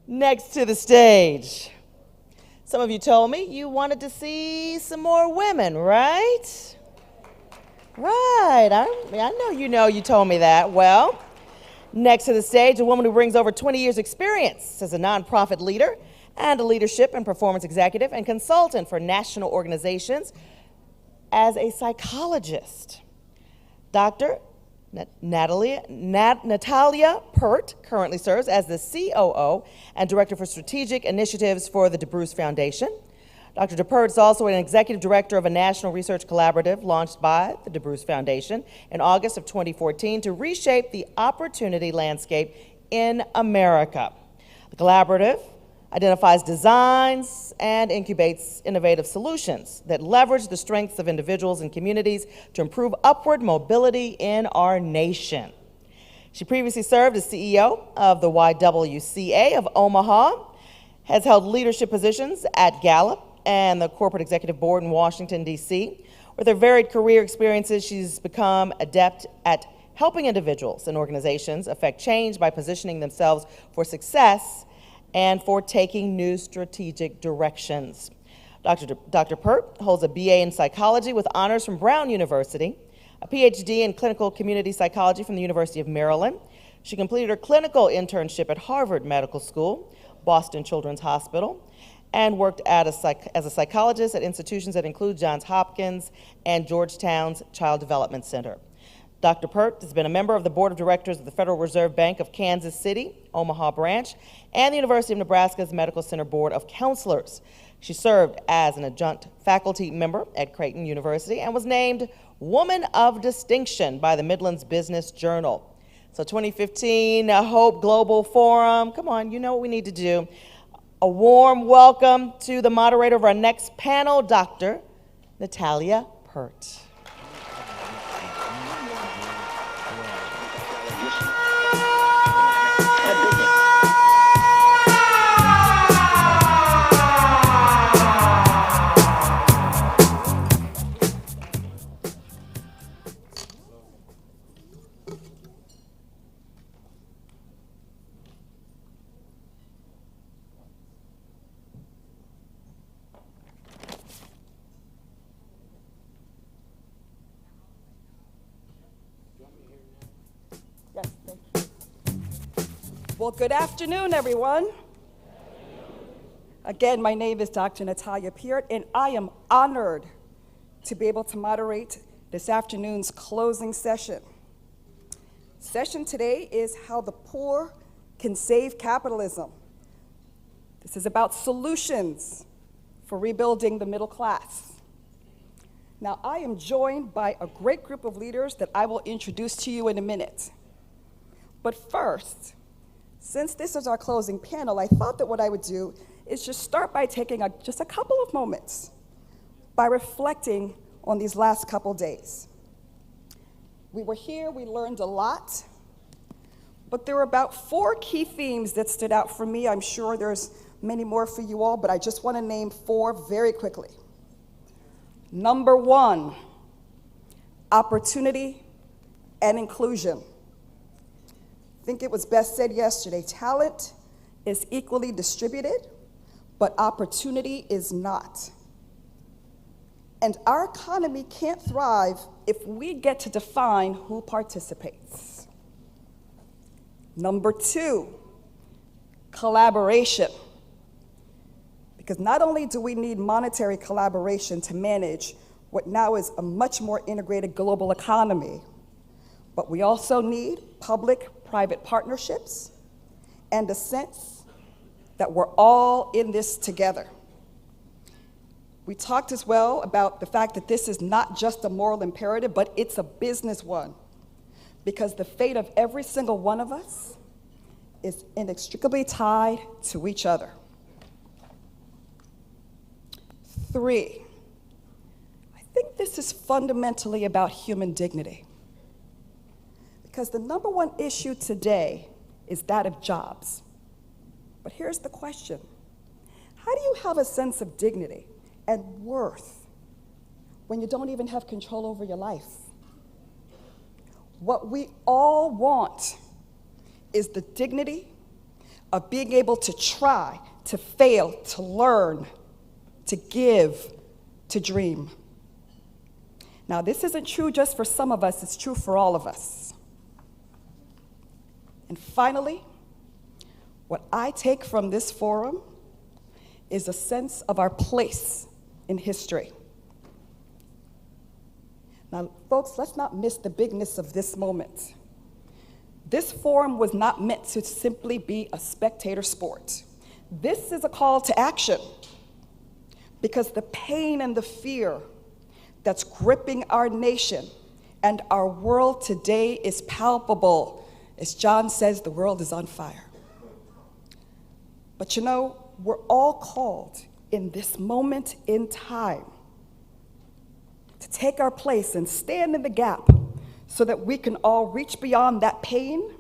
Next to the stage. Some of you told me you wanted to see some more women, right? Right, I know you told me that. Well, next to the stage, a woman who brings over 20 years' experience as a nonprofit leader and a leadership and performance executive and consultant for national organizations as a psychologist. Dr. Natalia Pert currently serves as the COO and Director for Strategic Initiatives for the DeBruce Foundation. Dr. Pert is also an executive director of a national research collaborative launched by the DeBruce Foundation in August of 2014 to reshape the opportunity landscape in America. The collaborative identifies designs and incubates innovative solutions that leverage the strengths of individuals and communities to improve upward mobility in our nation. She previously served as CEO of the YWCA of Omaha, has held leadership positions at Gallup and the Corporate Executive Board in Washington, D.C. With her varied career experiences, she's become adept at helping individuals and organizations affect change by positioning themselves for success and for taking new strategic directions. Dr. Pert holds a BA in psychology with honors from Brown University, a PhD in clinical community psychology from the University of Maryland. She completed her clinical internship at Harvard Medical School, Boston Children's Hospital, and worked as a psychologist at institutions that include Johns Hopkins and Georgetown's Child Development Center. Dr. Pert has been a member of the board of directors of the Federal Reserve Bank of Kansas City, Omaha branch, and the University of Nebraska's Medical Center Board of Counselors. She served as an adjunct faculty member at Creighton University and was named Woman of Distinction by the Midlands Business Journal. So 2015 Hope Global Forum, come on, you know what we need to do. A warm welcome to the moderator of our next panel, Dr. Natalia Pert. Yes, thank you. Well, good afternoon, everyone. Again, my name is Dr. Natalia Pert, and I am honored to be able to moderate this afternoon's closing session. Session today is How the Poor Can Save Capitalism. This is about solutions for rebuilding the middle class. Now, I am joined by a great group of leaders that I will introduce to you in a minute. But first, since this is our closing panel, I thought that what I would do is just start by taking just a couple of moments by reflecting on these last couple days. We were here, we learned a lot, but there were about 4 key themes that stood out for me. I'm sure there's many more for you all, but I just want to name 4 very quickly. Number 1, opportunity and inclusion. I think it was best said yesterday, talent is equally distributed, but opportunity is not. And our economy can't thrive if we get to define who participates. Number 2, collaboration. Because not only do we need monetary collaboration to manage what now is a much more integrated global economy, but we also need public-private partnerships and a sense that we're all in this together. We talked as well about the fact that this is not just a moral imperative, but it's a business one, because the fate of every single one of us is inextricably tied to each other. 3, I think this is fundamentally about human dignity. Because the number 1 issue today is that of jobs. But here's the question. How do you have a sense of dignity and worth when you don't even have control over your life? What we all want is the dignity of being able to try, to fail, to learn, to give, to dream. Now, this isn't true just for some of us, it's true for all of us. And finally, what I take from this forum is a sense of our place in history. Now, folks, let's not miss the bigness of this moment. This forum was not meant to simply be a spectator sport. This is a call to action, because the pain and the fear that's gripping our nation and our world today is palpable. As John says, the world is on fire. But you know, we're all called in this moment in time to take our place and stand in the gap so that we can all reach beyond that pain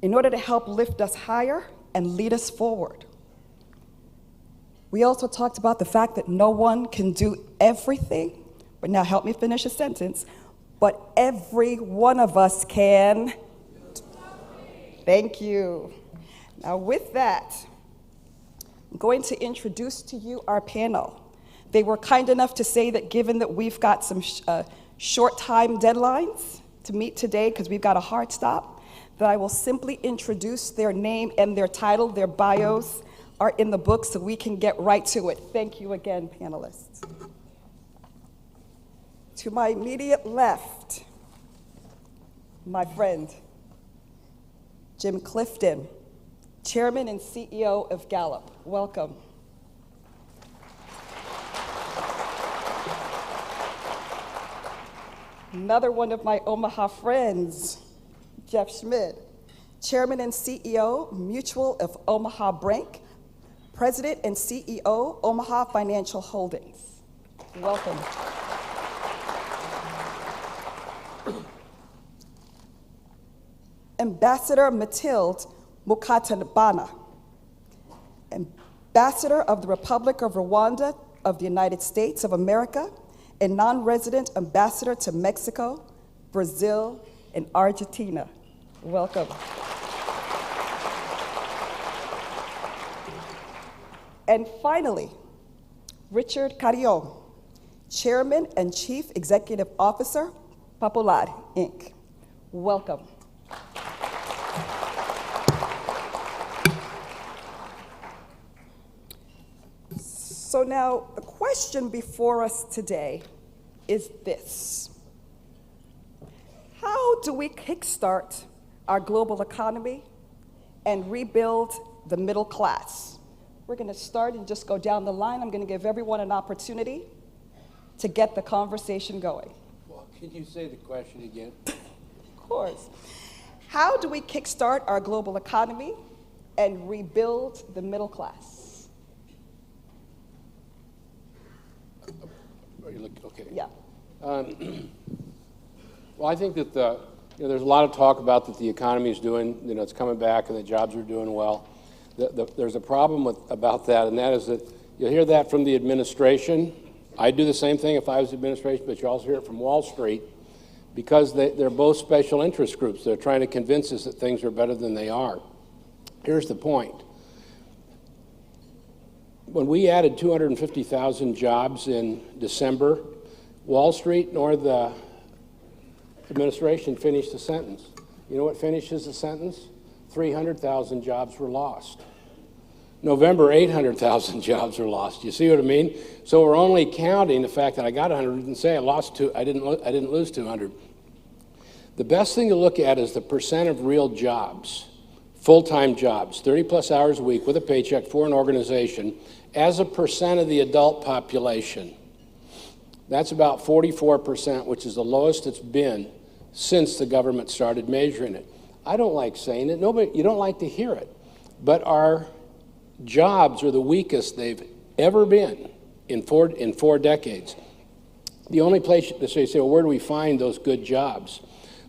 in order to help lift us higher and lead us forward. We also talked about the fact that no one can do everything, but now help me finish a sentence, but every one of us can. Thank you. Now with that, I'm going to introduce to you our panel. They were kind enough to say that given that we've got some short time deadlines to meet today because we've got a hard stop, that I will simply introduce their name and their title. Their bios are in the book so we can get right to it. Thank you again, panelists. To my immediate left, my friend, Jim Clifton, Chairman and CEO of Gallup. Welcome. Another one of my Omaha friends, Jeff Schmidt, Chairman and CEO, Mutual of Omaha Bank, President and CEO, Omaha Financial Holdings. Welcome. Ambassador Mathilde Mukatabana, Ambassador of the Republic of Rwanda of the United States of America, and non-resident ambassador to Mexico, Brazil, and Argentina. Welcome. And finally, Richard Carrion, Chairman and Chief Executive Officer, Popular, Inc. Welcome. So now, the question before us today is this: how do we kickstart our global economy and rebuild the middle class? We're going to start and just go down the line. I'm going to give everyone an opportunity to get the conversation going. Well, can you say the question again? Of course. How do we kickstart our global economy and rebuild the middle class? Are you looking, okay. Yeah. Well, I think that there's a lot of talk about that the economy is doing, it's coming back and the jobs are doing well. There's a problem about that, and that is that you'll hear that from the administration. I'd do the same thing if I was administration, but you also hear it from Wall Street, because they're both special interest groups. They're trying to convince us that things are better than they are. Here's the point. When we added 250,000 jobs in December, Wall Street nor the administration finished the sentence. You know what finishes the sentence? 300,000 jobs were lost. November, 800,000 jobs were lost. You see what I mean? So we're only counting the fact that I got 100 and say I didn't lose 200. The best thing to look at is the percent of real jobs, full-time jobs, 30 plus hours a week with a paycheck for an organization, as a percent of the adult population. That's about 44%, which is the lowest it's been since the government started measuring it. I don't like saying it. You don't like to hear it. But our jobs are the weakest they've ever been in four decades. The only place, so you say, well, where do we find those good jobs?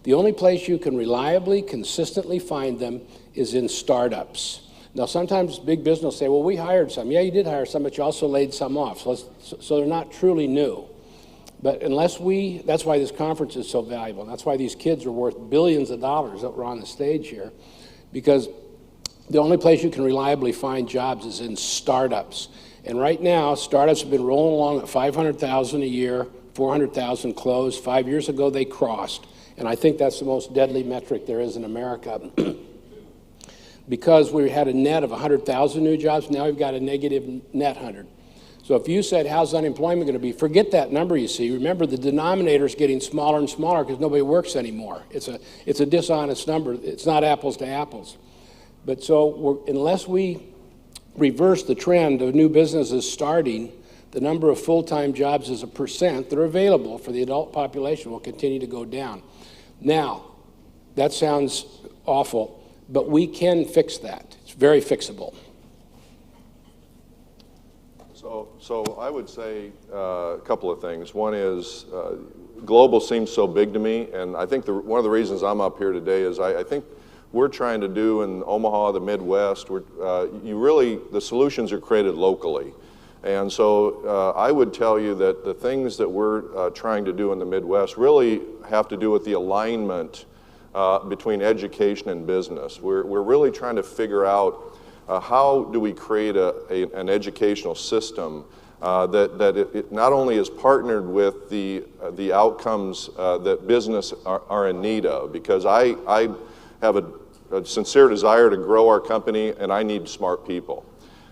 The only place you can reliably, consistently find them is in startups. Now, sometimes big business will say, well, we hired some. Yeah, you did hire some, but you also laid some off. So they're not truly new. But that's why this conference is so valuable. That's why these kids are worth billions of dollars that were on the stage here. Because The only place you can reliably find jobs is in startups. And right now, startups have been rolling along at 500,000 a year, 400,000 closed. 5 years ago, they crossed. And I think that's the most deadly metric there is in America. Because we had a net of 100,000 new jobs, now we've got a negative net 100. So if you said, how's unemployment going to be? Forget that number you see. Remember, the denominator is getting smaller and smaller because nobody works anymore. It's a dishonest number. It's not apples to apples. But so unless we reverse the trend of new businesses starting, the number of full-time jobs as a percent that are available for the adult population will continue to go down. Now, that sounds awful, but we can fix that. It's very fixable. So I would say a couple of things. One is global seems so big to me, and I think one of the reasons I'm up here today is I think we're trying to do in Omaha, the Midwest, the solutions are created locally. And so I would tell you that the things that we're trying to do in the Midwest really have to do with the alignment between education and business. We're really trying to figure out how do we create an educational system that it not only is partnered with the outcomes that business are in need of, because I have a sincere desire to grow our company, and I need smart people.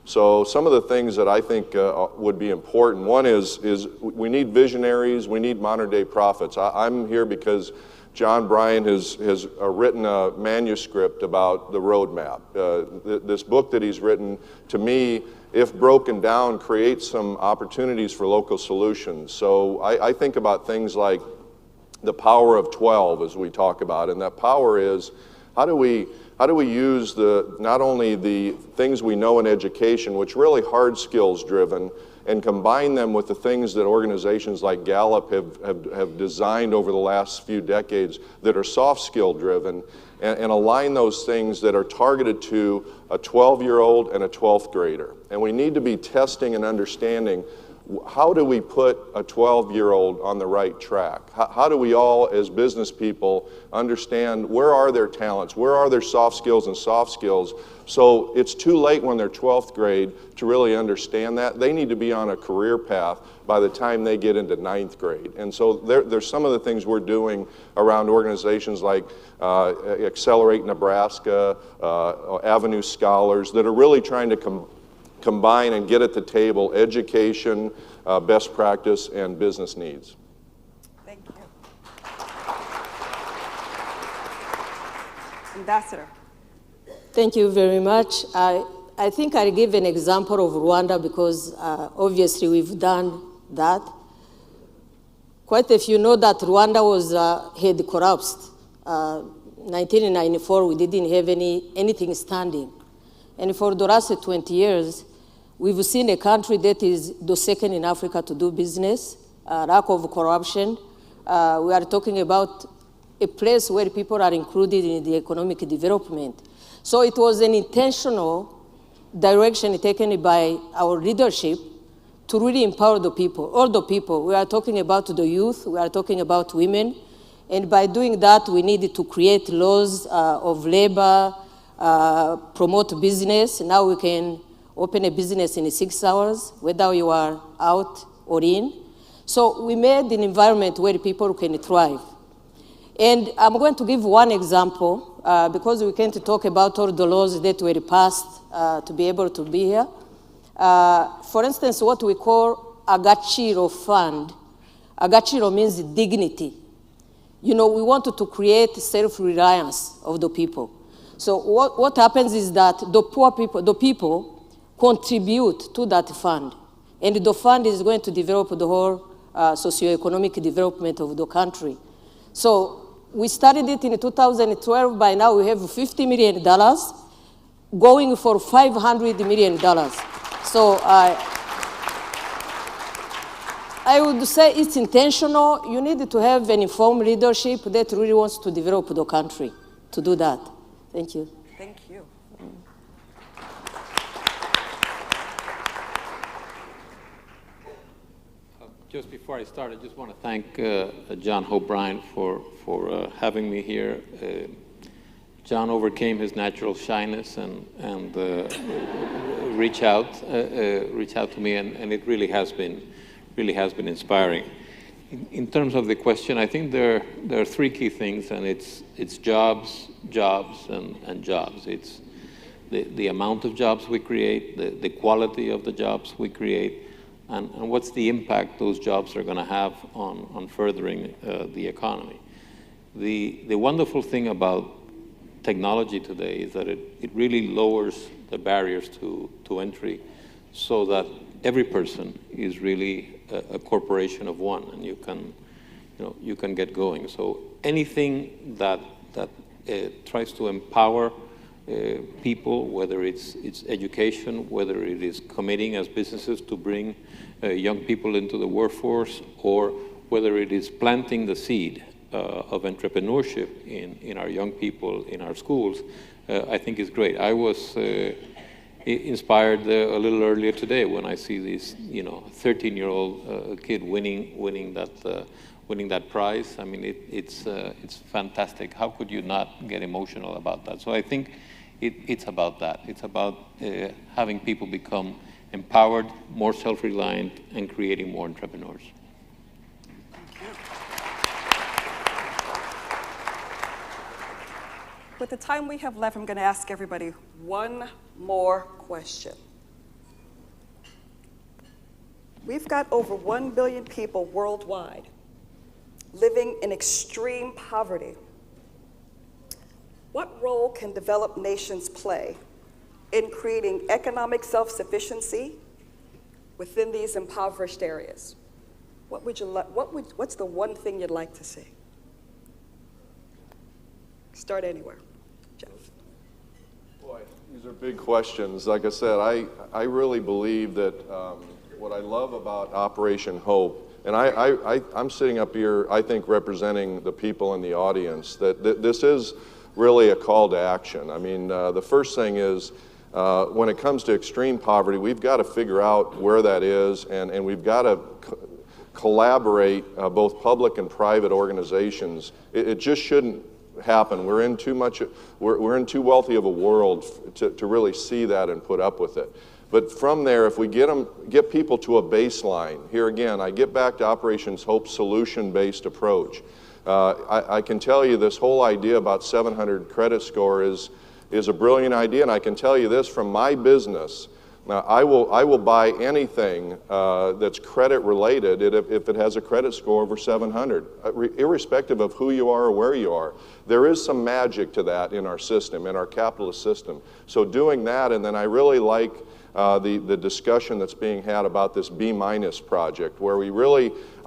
So some of the things that I think would be important, one is we need visionaries, we need modern day prophets. I'm here because John Bryan has written a manuscript about the roadmap. This book that he's written, to me, if broken down, creates some opportunities for local solutions. So I think about things like the power of 12, as we talk about, and that power is how do we use not only the things we know in education, which really hard skills driven, and combine them with the things that organizations like Gallup have designed over the last few decades that are soft skill driven, and align those things that are targeted to a 12-year-old and a 12th grader. And we need to be testing and understanding, how do we put a 12-year-old on the right track? How do we all, as business people, understand where are their talents, where are their soft skills and soft skills? So it's too late when they're 12th grade to really understand that. They need to be on a career path by the time they get into 9th grade. And so there's some of the things we're doing around organizations like Accelerate Nebraska, Avenue Scholars, that are really trying to combine and get at the table education, best practice, and business needs. Thank you. Ambassador. Thank you very much. I think I'll give an example of Rwanda because obviously we've done that. Quite a few know that Rwanda had collapsed. 1994, we didn't have anything standing. And for the last 20 years, we've seen a country that is the second in Africa to do business, lack of corruption. We are talking about a place where people are included in the economic development. So it was an intentional direction taken by our leadership to really empower the people, all the people. We are talking about the youth, we are talking about women, and by doing that, we needed to create laws of labor, promote business. Now we can open a business in 6 hours, whether you are out or in. So we made an environment where people can thrive. And I'm going to give one example, because we can't talk about all the laws that were passed to be able to be here. For instance, what we call Agaciro Fund. Agaciro means dignity. You know, we wanted to create self-reliance of the people. So what happens is that the poor people, the people contribute to that fund. And the fund is going to develop the whole socioeconomic development of the country. So we started it in 2012. By now we have $50 million going for $500 million. So I would say it's intentional. You need to have an informed leadership that really wants to develop the country to do that. Thank you. Thank you. Just before I start, I just want to thank John O'Brien for having me here. John overcame his natural shyness and reach out to me, and it really has been inspiring. In terms of the question, I think there are three key things, and it's jobs, and jobs. It's the amount of jobs we create, the quality of the jobs we create, and what's the impact those jobs are going to have on furthering the economy. The wonderful thing about technology today is that it really lowers the barriers to entry, so that every person is really a corporation of one, and you can get going. So anything that tries to empower people, whether it's education, whether it is committing as businesses to bring young people into the workforce, or whether it is planting the seed of entrepreneurship in our young people in our schools, I think is great. I was inspired a little earlier today when I see this 13-year-old kid winning that prize. I mean, it's fantastic. How could you not get emotional about that? So I think it's about that. It's about having people become empowered, more self-reliant, and creating more entrepreneurs. With the time we have left, I'm going to ask everybody one more question. We've got over 1 billion people worldwide living in extreme poverty. What role can developed nations play in creating economic self-sufficiency within these impoverished areas? What's the one thing you'd like to see? Start anywhere. Jeff. Boy, these are big questions. Like I said, I really believe that what I love about Operation Hope, and I'm sitting up here, I think, representing the people in the audience, that this is really a call to action. I mean, the first thing is, when it comes to extreme poverty, we've got to figure out where that is, and we've got to collaborate, both public and private organizations. It just shouldn't happen. We're in too wealthy of a world to really see that and put up with it. But from there, if we get people to a baseline, here again, I get back to Operation Hope's solution-based approach. I can tell you this whole idea about 700 credit score is a brilliant idea, and I can tell you this from my business. Now, I will buy anything that's credit related if it has a credit score over 700, irrespective of who you are or where you are. There is some magic to that in our system, in our capitalist system. So doing that, and then I really like the discussion that's being had about this B- project, where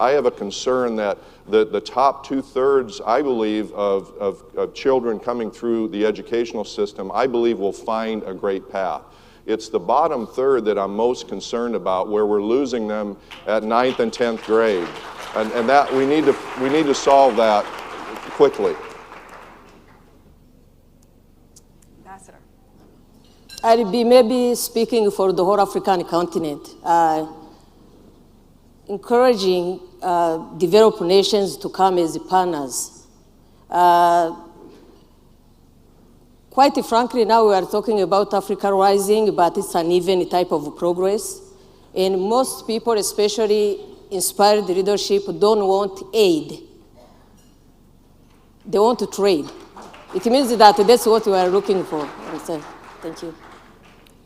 I have a concern that the top 2/3, I believe, of children coming through the educational system, I believe will find a great path. It's the bottom third that I'm most concerned about, where we're losing them at 9th and 10th grade. And that we need to solve that quickly. Ambassador. I'll be maybe speaking for the whole African continent, encouraging developed nations to come as partners. Quite frankly, now we are talking about Africa rising, but it's an uneven type of progress. And most people, especially inspired leadership, don't want aid. They want to trade. It means that that's what we are looking for. Thank you.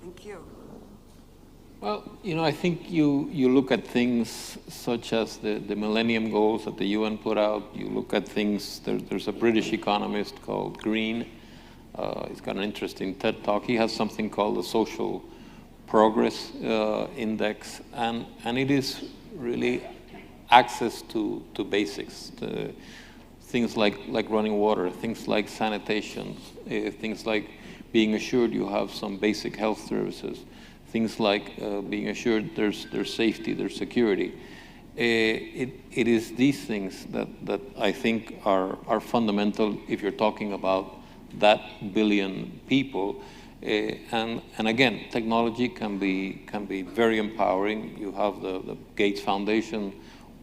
Thank you. Well, I think you look at things such as the Millennium Goals that the UN put out. You look at things, there's a British economist called Green. He's got an interesting TED Talk. He has something called the Social Progress Index, and it is really access to basics, things like running water, things like sanitation, things like being assured you have some basic health services, things like being assured there's safety, there's security. It is these things that I think are fundamental if you're talking about that billion people, and again, technology can be very empowering. You have the Gates Foundation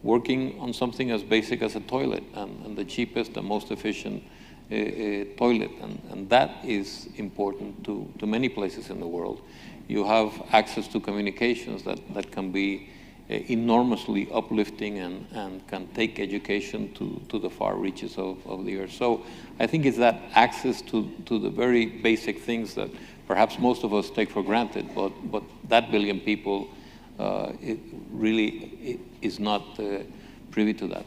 working on something as basic as a toilet, and the cheapest and most efficient toilet, and that is important to many places in the world. You have access to communications that can be enormously uplifting and can take education to the far reaches of the earth. So I think it's that access to the very basic things that perhaps most of us take for granted, but that billion people it really is not privy to that.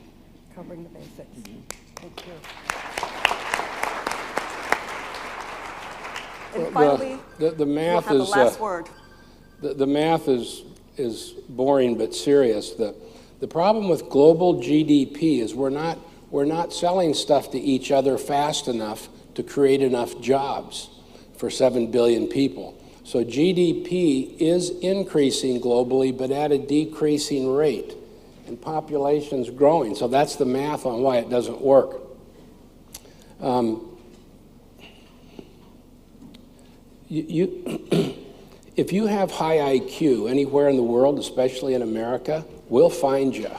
Covering the basics. Thank you. And finally, the math you'll have is the last word. the math is boring but serious. The problem with global GDP is we're not selling stuff to each other fast enough to create enough jobs for 7 billion people. So GDP is increasing globally, but at a decreasing rate, and population's growing. So that's the math on why it doesn't work. If you have high IQ anywhere in the world, especially in America, we'll find you.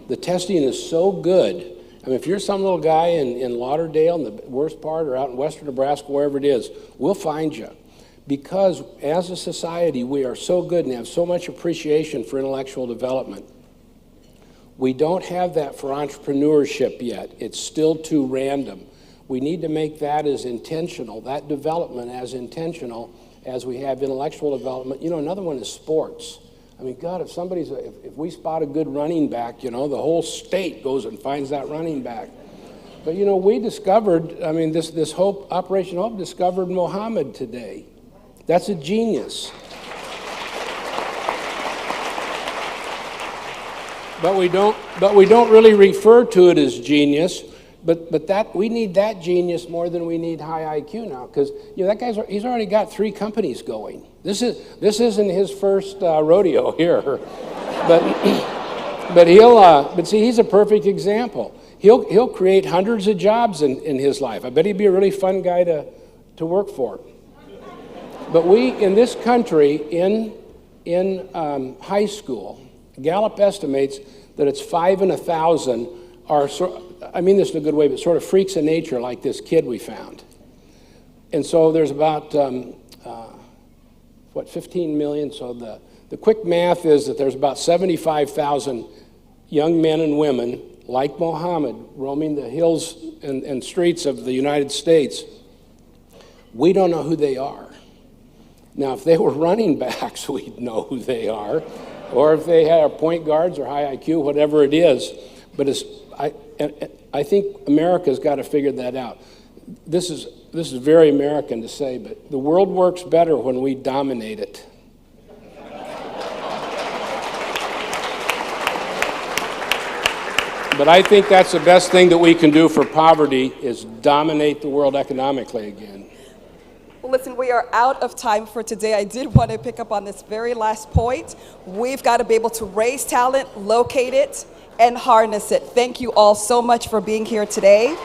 The testing is so good. I mean, if you're some little guy in Lauderdale, in the worst part, or out in western Nebraska, wherever it is, we'll find you. Because as a society, we are so good and have so much appreciation for intellectual development. We don't have that for entrepreneurship yet. It's still too random. We need to make that as intentional, that development as intentional as we have intellectual development. You know, another one is sports. I mean, God, if we spot a good running back, you know, the whole state goes and finds that running back. But, you know, we discovered, I mean, this Operation Hope discovered Muhammad today. That's a genius. But we don't really refer to it as genius. But that we need that genius more than we need high IQ now, because you know that he's already got 3 companies going. This isn't his first rodeo here, but see, he's a perfect example. He'll create hundreds of jobs in his life. I bet he'd be a really fun guy to work for. But we in this country in high school, Gallup estimates that it's 5 in 1,000 are I mean this in a good way, but sort of freaks of nature like this kid we found. And so there's about, 15 million? So the quick math is that there's about 75,000 young men and women like Mohammed roaming the hills and streets of the United States. We don't know who they are. Now, if they were running backs, we'd know who they are. Or if they had point guards or high IQ, whatever it is. But I think America's got to figure that out. This is very American to say, but the world works better when we dominate it. But I think that's the best thing that we can do for poverty is dominate the world economically again. Well, listen, we are out of time for today. I did want to pick up on this very last point. We've got to be able to raise talent, locate it, and harness it. Thank you all so much for being here today.